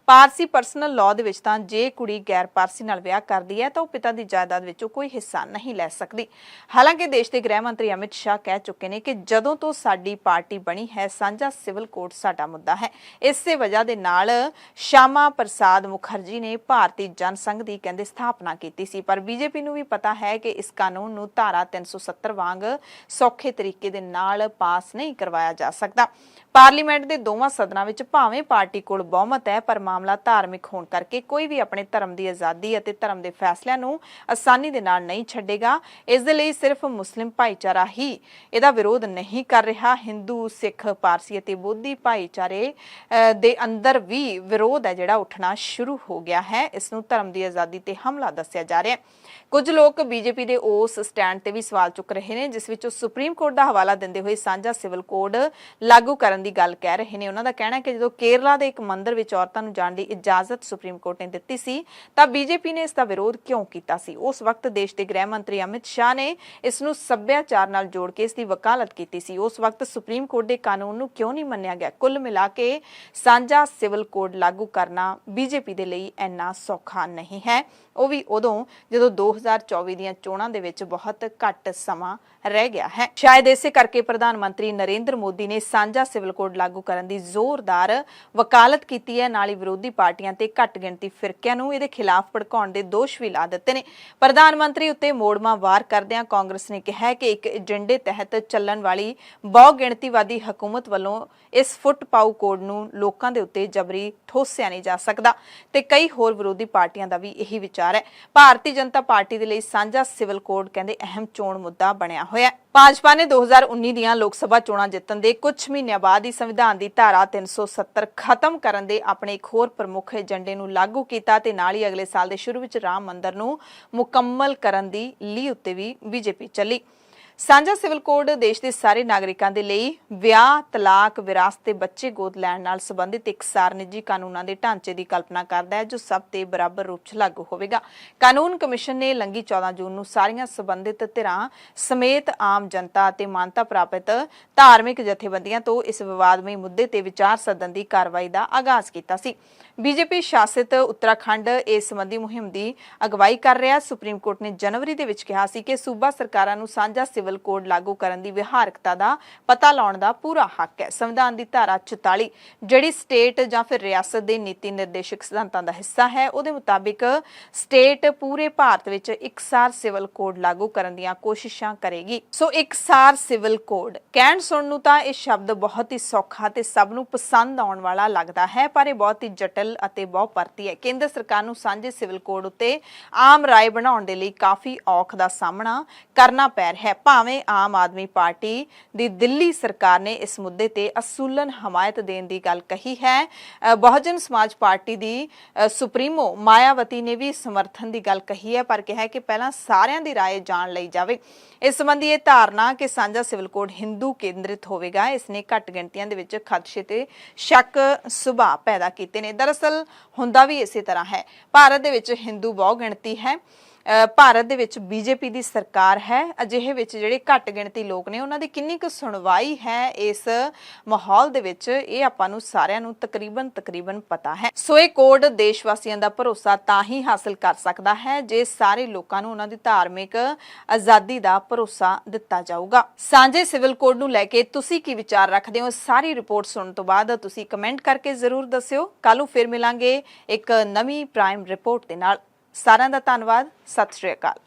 ਪਾਰਸੀ ਪਰਸਨਲ ਲਾਅ ਦੇ ਵਿੱਚ ਤਾਂ ਜੇ ਕੁੜੀ ਗੈਰ ਪਾਰਸੀ ਨਾਲ ਵਿਆਹ ਕਰਦੀ ਹੈ ਤਾਂ ਉਹ ਪਿਤਾ ਦੀ ਜਾਇਦਾਦ ਵਿੱਚੋਂ ਕੋਈ ਹਿੱਸਾ ਨਹੀਂ ਲੈ ਸਕਦੀ। ਹਾਲਾਂਕਿ ਦੇਸ਼ ਦੇ ਗ੍ਰਹਿ ਮੰਤਰੀ ਅਮਿਤ ਸ਼ਾਹ ਕਹਿ ਚੁੱਕੇ ਨੇ ਕਿ ਜਦੋਂ ਤੋਂ ਸਾਡੀ ਪਾਰਟੀ ਬਣੀ ਹੈ ਸਾਂਝਾ ਸਿਵਲ ਕੋਡ ਸਾਡਾ ਮੁੱਦਾ ਹੈ। ਇਸੇ ਵਜ੍ਹਾ ਦੇ ਨਾਲ ਸ਼ਾਮਾ ਪ੍ਰਸਾਦ ਮੁਖਰਜੀ ਨੇ ਭਾਰਤੀ ਜਨ ਸੰਘ ਦੀ ਕਹਿੰਦੇ ਸਥਾਪਨਾ ਕੀਤੀ ਸੀ, ਪਰ ਬੀਜੇਪੀ ਨੂੰ ਵੀ ਪਤਾ ਹੈ ਕਿ ਇਸ ਕਾਨੂੰਨ ਨੂੰ ਧਾਰਾ 370 ਵਾਂਗ ਸੌਖੇ ਤਰੀਕੇ ਦੇ ਨਾਲ ਪਾਸ ਨਹੀਂ ਕਰਵਾਇਆ ਜਾ ਸਕਦਾ। ਪਾਰਲੀਮੈਂਟ ਦੇ ਦੋਵਾਂ ਸਦਨਾਂ ਵਿੱਚ ਭਾਵੇਂ ਪਾਰਟੀ ਕੋਲ ਬਹੁਮਤ ਹੈ, ਪਰ ਮਾਮਲਾ ਧਾਰਮਿਕ ਹੋਣ ਕਰਕੇ ਕੋਈ ਵੀ ਆਪਣੇ ਧਰਮ ਦੀ ਆਜ਼ਾਦੀ ਅਤੇ ਧਰਮ ਦੇ ਫੈਸਲਿਆਂ ਨੂੰ ਆਸਾਨੀ ਦੇ ਨਾਲ ਨਹੀਂ ਛੱਡੇਗਾ। ਇਸ ਦੇ ਲਈ ਸਿਰਫ ਮੁਸਲਿਮ ਭਾਈਚਾਰਾ ਹੀ ਇਹਦਾ ਵਿਰੋਧ ਨਹੀਂ ਕਰ ਰਿਹਾ। ਹਿੰਦੂ, ਸਿੱਖ, ਪਾਰਸੀ ਅਤੇ ਬੋਧੀ ਭਾਈਚਾਰੇ ਦੇ ਅੰਦਰ ਵੀ ਵਿਰੋਧ ਹੈ ਜਿਹੜਾ ਉੱਠਣਾ ਸ਼ੁਰੂ ਹੋ ਗਿਆ ਹੈ। ਇਸ ਨੂੰ ਧਰਮ ਦੀ ਆਜ਼ਾਦੀ ਤੇ ਹਮਲਾ ਦੱਸਿਆ ਜਾ ਰਿਹਾ ਹੈ। ਕੁਝ ਲੋਕ ਬੀਜੇਪੀ ਦੇ ਉਸ ਸਟੈਂਡ ਤੇ ਵੀ ਸਵਾਲ ਚੁੱਕ ਰਹੇ ਨੇ ਜਿਸ ਵਿੱਚ ਉਹ ਸੁਪਰੀਮ ਕੋਰਟ ਦਾ ਹਵਾਲਾ ਦਿੰਦੇ ਹੋਏ ਸਾਂਝਾ ਸਿਵਲ ਕੋਡ ਲਾਗੂ ਕਰਨ ਦੀ ਗੱਲ ਕਹਿ ਰਹੇ ਨੇ। ਉਹਨਾਂ ਦਾ ਕਹਿਣਾ ਹੈ ਕਿ ਜਦੋਂ ਕੇਰਲਾ ਦੇ ਇੱਕ ਮੰਦਿਰ ਵਿੱਚ ਔਰਤਾਂ ਨੂੰ ਜਾਣ ਦੀ ਇਜਾਜ਼ਤ ਸੁਪਰੀਮ ਕੋਰਟ ਨੇ ਦਿੱਤੀ ਸੀ ਤਾਂ ਬੀਜੇਪੀ ਨੇ ਇਸ ਦਾ ਵਿਰੋਧ ਕਿਉਂ ਕੀਤਾ ਸੀ। ਉਸ ਵਕਤ ਦੇਸ਼ ਦੇ ਗ੍ਰਹਿ ਮੰਤਰੀ ਅਮਿਤ ਸ਼ਾਹ ਨੇ ਇਸ ਨੂੰ ਸੱਭਿਆਚਾਰ ਨਾਲ ਜੋੜ ਕੇ ਇਸ ਦੀ ਵਕਾਲਤ ਕੀਤੀ ਸੀ। ਉਸ ਵਕਤ ਸੁਪਰੀਮ ਕੋਰਟ ਦੇ ਕਾਨੂੰਨ ਨੂੰ ਕਿਉਂ ਨਹੀਂ ਮੰਨਿਆ ਗਿਆ। ਕੁੱਲ ਮਿਲਾ ਕੇ ਸਾਂਝਾ ਸਿਵਲ ਕੋਡ ਲਾਗੂ ਕਰਨਾ ਬੀਜੇਪੀ ਦੇ ਲਈ ਇੰਨਾ ਸੌਖਾ ਨਹੀਂ ਹੈ, ਉਹ ਵੀ ਉਦੋਂ ਜਦੋਂ 2024 ਦੀਆਂ ਚੋਣਾਂ ਦੇ ਵਿੱਚ ਬਹੁਤ ਘੱਟ ਸਮਾਂ ਰਹਿ ਗਿਆ ਹੈ। ਸ਼ਾਇਦ ਇਸੇ ਕਰਕੇ ਪ੍ਰਧਾਨ ਮੰਤਰੀ ਨਰਿੰਦਰ ਮੋਦੀ ਨੇ ਸਾਂਝਾ ਸਿਵਲ ਸਿਵਲ ਕੋਡ ਲਾਗੂ ਕਰਨ ਦੀ ਜ਼ੋਰਦਾਰ ਵਕਾਲਤ ਕੀਤੀ ਹੈ। ਨਾਲ ਹੀ ਵਿਰੋਧੀ ਪਾਰਟੀਆਂ ਤੇ ਘੱਟ ਗਿਣਤੀ ਫਿਰਕਿਆਂ ਨੂੰ ਇਹਦੇ ਖਿਲਾਫ ਭੜਕਾਉਣ ਦੇ ਦੋਸ਼ ਵੀ ਲਾ ਦਿੱਤੇ ਨੇ। ਪ੍ਰਧਾਨ ਮੰਤਰੀ ਉੱਤੇ ਮੋੜਵਾਂ ਵਾਰ ਕਰਦਿਆਂ ਕਾਂਗਰਸ ਨੇ ਕਿਹਾ ਹੈ ਕਿ ਇੱਕ ਏਜੰਡੇ ਤਹਿਤ ਚੱਲਣ ਵਾਲੀ ਬਹੁ ਗਿਣਤੀਵਾਦੀ ਹਕੂਮਤ ਵੱਲੋਂ ਇਸ ਫੁੱਟ ਪਾਊ ਕੋਡ ਨੂੰ ਲੋਕਾਂ ਦੇ ਉੱਤੇ ਜਬਰੀ ਠੋਸਿਆ ਨਹੀਂ ਜਾ ਸਕਦਾ ਤੇ ਕਈ ਹੋਰ ਵਿਰੋਧੀ ਪਾਰਟੀਆਂ ਦਾ ਵੀ ਇਹੀ ਵਿਚਾਰ ਹੈ। ਭਾਰਤੀ ਜਨਤਾ ਪਾਰਟੀ ਦੇ ਲਈ ਸਾਂਝਾ ਸਿਵਲ ਕੋਡ ਕਹਿੰਦੇ ਅਹਿਮ ਚੋਣ ਮੁੱਦਾ ਬਣਿਆ ਹੋਇਆ ਹੈ। ਭਾਜਪਾ ਨੇ 2019 ਦੀਆਂ ਲੋਕ ਸਭਾ ਚੋਣਾਂ ਜਿੱਤਣ ਦੇ ਕੁਝ ਮਹੀਨਿਆਂ ਬਾਅਦ ਹੀ ਸੰਵਿਧਾਨ ਦੀ ਧਾਰਾ 370 ਖਤਮ ਕਰਨ ਦੇ ਆਪਣੇ ਇੱਕ ਹੋਰ ਪ੍ਰਮੁੱਖ ਏਜੰਡੇ ਨੂੰ ਲਾਗੂ ਕੀਤਾ ਤੇ ਨਾਲ ਹੀ ਅਗਲੇ ਸਾਲ ਦੇ ਸ਼ੁਰੂ ਵਿੱਚ ਰਾਮ ਮੰਦਿਰ ਨੂੰ ਮੁਕੰਮਲ ਕਰਨ ਦੀ ਲੀਹ ਉੱਤੇ ਵੀ ਬੀਜੇਪੀ ਚੱਲੀ। ਸਾਂਝਾ ਸਿਵਲ ਕੋਡ ਦੇਸ਼ ਦੇ ਸਾਰੇ ਨਾਗਰਿਕਾਂ ਦੇ ਲਈ ਵਿਆਹ, ਤਲਾਕ, ਵਿਰਾਸਤ ਤੇ ਬੱਚੇ ਗੋਦ ਲੈਣ ਨਾਲ ਸੰਬੰਧਿਤ ਇਕਸਾਰ ਨਿੱਜੀ ਕਾਨੂੰਨਾਂ ਦੇ ਢਾਂਚੇ ਦੀ ਕਲਪਨਾ ਕਰਦਾ ਹੈ ਜੋ ਸਭ ਤੇ ਬਰਾਬਰ ਰੂਪ 'ਚ ਲਾਗੂ ਹੋਵੇਗਾ। ਕਾਨੂੰਨ ਕਮਿਸ਼ਨ ਨੇ ਲੰਘੀ 14 ਜੂਨ ਨੂੰ ਸਾਰੀਆਂ ਸੰਬੰਧਿਤ ਧਿਰਾਂ ਸਮੇਤ ਆਮ ਜਨਤਾ ਅਤੇ ਮਾਨਤਾ ਪ੍ਰਾਪਤ ਧਾਰਮਿਕ ਜਥੇਬੰਦੀਆਂ ਤੋਂ ਇਸ ਵਿਵਾਦਮਈ ਮੁੱਦੇ ਤੇ ਵਿਚਾਰ ਸੱਦਣ ਦੀ ਕਾਰਵਾਈ ਦਾ ਆਗਾਜ਼ ਕੀਤਾ ਸੀ। ਬੀਜੇਪੀ ਸ਼ਾਸਿਤ ਉੱਤਰਾਖੰਡ ਇਸ ਸੰਬੰਧੀ ਮੁਹਿੰਮ ਦੀ ਅਗਵਾਈ ਕਰ ਰਿਹਾ। ਸੁਪਰੀਮ ਕੋਰਟ ਨੇ ਜਨਵਰੀ ਦੇ ਵਿੱਚ ਕਿਹਾ ਸੀ ਕਿ ਸੂਬਾ ਸਰਕਾਰਾਂ ਨੂੰ ਸਾਂਝਾ ਸਿਵਲ ਕੋਡ ਲਾਗੂ ਕਰਨ ਦੀ ਵਿਹਾਰਕਤਾ ਦਾ ਪਤਾ ਲਾਉਣ ਦਾ ਪੂਰਾ ਹੱਕ ਹੈ। ਸੰਵਿਧਾਨ ਦੀ ਧਾਰਾ 44 ਜਿਹੜੀ ਸਟੇਟ ਜਾਂ ਫਿਰ ਰਿਆਸਤ ਦੇ ਨੀਤੀ ਨਿਰਦੇਸ਼ਕ ਸਿਧਾਂਤਾਂ ਦਾ ਹਿੱਸਾ ਹੈ, ਉਹਦੇ ਮੁਤਾਬਿਕ ਸਟੇਟ ਪੂਰੇ ਭਾਰਤ ਵਿੱਚ ਇਕਸਾਰ ਸਿਵਲ ਕੋਡ ਲਾਗੂ ਕਰਨ ਦੀਆਂ ਕੋਸ਼ਿਸ਼ਾਂ ਕਰੇਗੀ। ਸੋ ਇਕਸਾਰ ਸਿਵਲ ਕੋਡ ਕਹਿਣ ਸੁਣਨ ਨੂੰ ਤਾਂ ਇਹ ਸ਼ਬਦ ਬਹੁਤ ਹੀ ਸੌਖਾ ਤੇ ਸਭ ਨੂੰ ਪਸੰਦ ਆਉਣ ਵਾਲਾ ਲੱਗਦਾ ਹੈ, ਪਰ ਇਹ ਬਹੁਤ ਹੀ ਜਟਿਲ ਅਤੇ ਬਹੁਪਰਤੀ ਹੈ। ਕੇਂਦਰ ਸਰਕਾਰ ਨੂੰ ਸਾਂਝੇ ਸਿਵਲ ਕੋਡ ਉੱਤੇ ਆਮ ਰਾਏ ਬਣਾਉਣ ਦੇ ਲਈ ਕਾਫੀ ਔਖ ਦਾ ਸਾਹਮਣਾ ਕਰਨਾ ਪੈ ਰਿਹਾ ਹੈ। ਭਾਵੇਂ ਆਮ ਆਦਮੀ ਪਾਰਟੀ ਦੀ ਦਿੱਲੀ ਸਰਕਾਰ ਨੇ ਇਸ ਮੁੱਦੇ ਤੇ ਅਸੂਲਨ ਹਮਾਇਤ ਦੇਣ ਦੀ ਗੱਲ ਕਹੀ ਹੈ। ਬਹੁਜਨ ਸਮਾਜ ਪਾਰਟੀ ਦੀ ਸੁਪਰੀਮੋ ਮਾਇਆਵਤੀ ਨੇ ਵੀ ਸਮਰਥਨ ਦੀ ਗੱਲ ਕਹੀ ਹੈ, ਪਰ ਕਿਹਾ ਕਿ ਪਹਿਲਾਂ ਸਾਰਿਆਂ ਦੀ ਰਾਏ ਜਾਣ ਲਈ ਜਾਵੇ। ਇਸ ਸੰਬੰਧੀ ਇਹ ਧਾਰਨਾ ਕਿ ਸਾਂਝਾ ਸਿਵਲ ਕੋਡ ਹਿੰਦੂ ਕੇਂਦਰਿਤ ਹੋਵੇਗਾ, ਇਸ ਨੇ ਘੱਟ ਗਿਣਤੀਆਂ ਦੇ ਵਿੱਚ ਖਦਸ਼ੇ ਤੇ ਸ਼ੱਕ ਸੁਭਾਅ ਪੈਦਾ ਕੀਤੇ ਨੇ। ਦਰਅਸਲ ਹੁੰਦਾ ਵੀ ਇਸੇ ਤਰ੍ਹਾਂ ਹੈ। ਭਾਰਤ ਦੇ ਵਿੱਚ ਹਿੰਦੂ ਬਹੁ ਗਿਣਤੀ ਹੈ। ਭਾਰਤ ਦੇ ਵਿੱਚ ਬੀਜੇਪੀ ਦੀ ਸਰਕਾਰ ਹੈ। ਅਜਿਹੇ ਵਿੱਚ ਜਿਹੜੇ ਘੱਟ ਗਿਣਤੀ ਲੋਕ ਨੇ ਉਹਨਾਂ ਦੀ ਕਿੰਨੀ ਕੁ ਸੁਣਵਾਈ ਹੈ ਇਸ ਮਾਹੌਲ ਦੇ ਵਿੱਚ, ਇਹ ਆਪਾਂ ਨੂੰ ਸਾਰਿਆਂ ਨੂੰ ਤਕਰੀਬਨ ਪਤਾ ਹੈ। ਸੋ ਇਹ ਕੋਡ ਦੇਸ਼ ਵਾਸੀਆਂ ਦਾ ਭਰੋਸਾ ਤਾਂ ਹੀ ਹਾਸਲ ਕਰ ਸਕਦਾ ਹੈ ਜੇ ਸਾਰੇ ਲੋਕਾਂ ਨੂੰ ਉਹਨਾਂ ਦੀ ਧਾਰਮਿਕ ਆਜ਼ਾਦੀ ਦਾ ਭਰੋਸਾ ਦਿੱਤਾ ਜਾਊਗਾ। ਸਾਂਝੇ ਸਿਵਲ ਕੋਡ ਨੂੰ ਲੈ ਕੇ ਤੁਸੀਂ ਕੀ ਵਿਚਾਰ ਰੱਖਦੇ ਹੋ? ਸਾਰੀ ਰਿਪੋਰਟ ਸੁਣਨ ਤੋਂ ਬਾਅਦ ਤੁਸੀਂ ਕਮੈਂਟ ਕਰਕੇ ਜ਼ਰੂਰ ਦੱਸਿਓ। ਕੱਲ ਨੂੰ ਫਿਰ ਮਿਲਾਂਗੇ ਇੱਕ ਨਵੀਂ ਪ੍ਰਾਈਮ ਰਿਪੋਰਟ ਦੇ ਨਾਲ। ਸਾਰਿਆਂ ਦਾ ਧੰਨਵਾਦ। ਸਤਿ ਸ਼੍ਰੀ ਅਕਾਲ।